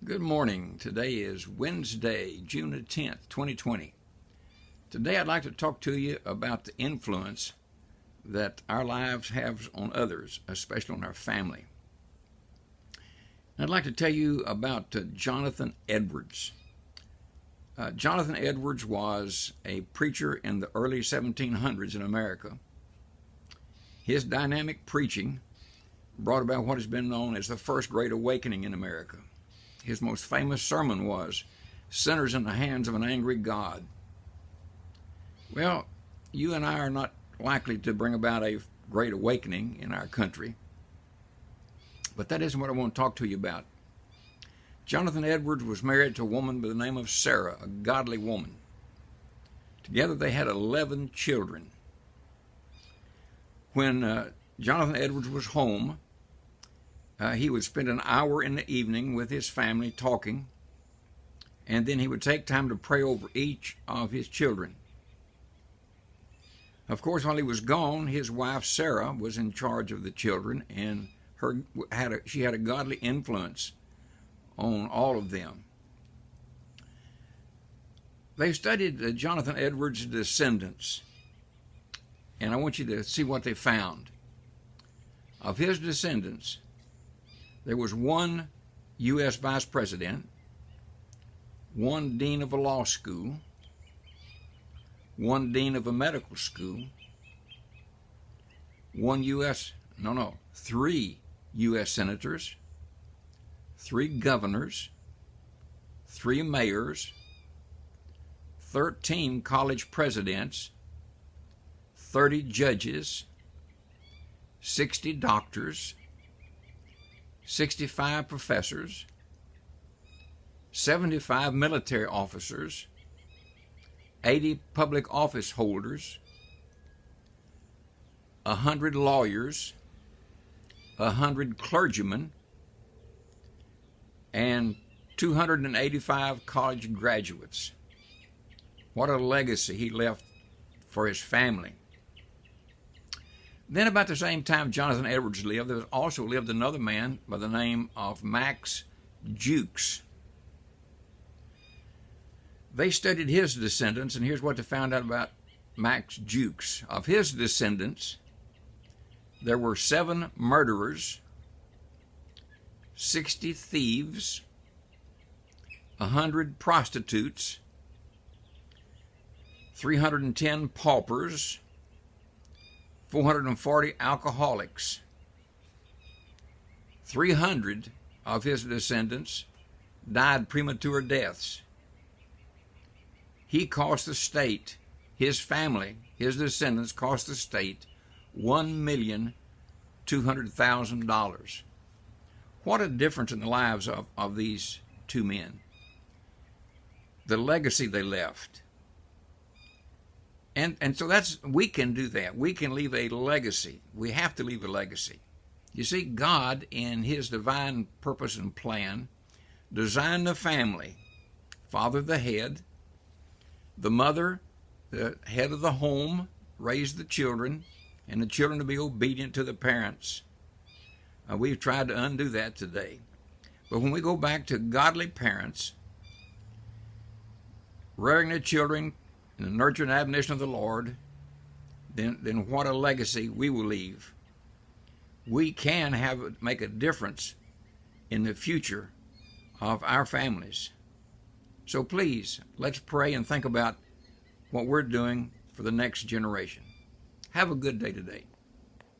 Good morning. Today is Wednesday, June the 10th, 2020. Today I'd like to talk to you about the influence that our lives have on others, especially on our family. I'd like to tell you about Jonathan Edwards. Jonathan Edwards was a preacher in the early 1700s in America. His dynamic preaching brought about what has been known as the First Great Awakening in America. His most famous sermon was, "Sinners in the Hands of an Angry God." Well, you and I are not likely to bring about a great awakening in our country, but that isn't what I want to talk to you about. Jonathan Edwards was married to a woman by the name of Sarah, a godly woman. Together they had 11 children. When Jonathan Edwards was home, he would spend an hour in the evening with his family talking, and then he would take time to pray over each of his children. Of course, while he was gone, his wife Sarah was in charge of the children, and she had a godly influence on all of them. They studied Jonathan Edwards' descendants, and I want you to see what they found. Of his descendants, there was one U.S. vice president, one dean of a law school, one dean of a medical school, three U.S. senators, three governors, three mayors, 13 college presidents, 30 judges, 60 doctors, 65 professors, 75 military officers, 80 public office holders, 100 lawyers, 100 clergymen, and 285 college graduates. What a legacy he left for his family. Then about the same time Jonathan Edwards lived, there also lived another man by the name of Max Jukes. They studied his descendants, and here's what they found out about Max Jukes. Of his descendants, there were 7 murderers, 60 thieves, 100 prostitutes, 310 paupers, 440 alcoholics. 300 of his descendants died premature deaths. He cost the state, his family, his descendants cost the state $1,200,000. What a difference in the lives of these two men. The legacy they left. And so we can do that. We can leave a legacy. We have to leave a legacy. You see, God, in his divine purpose and plan, designed the family. Father, the head. The mother, the head of the home, raised the children, and the children to be obedient to the parents. We've tried to undo that today. But when we go back to godly parents, rearing their children in the nurture and admonition of the Lord, then what a legacy we will leave. We can make a difference in the future of our families. So please, let's pray and think about what we're doing for the next generation. Have a good day today.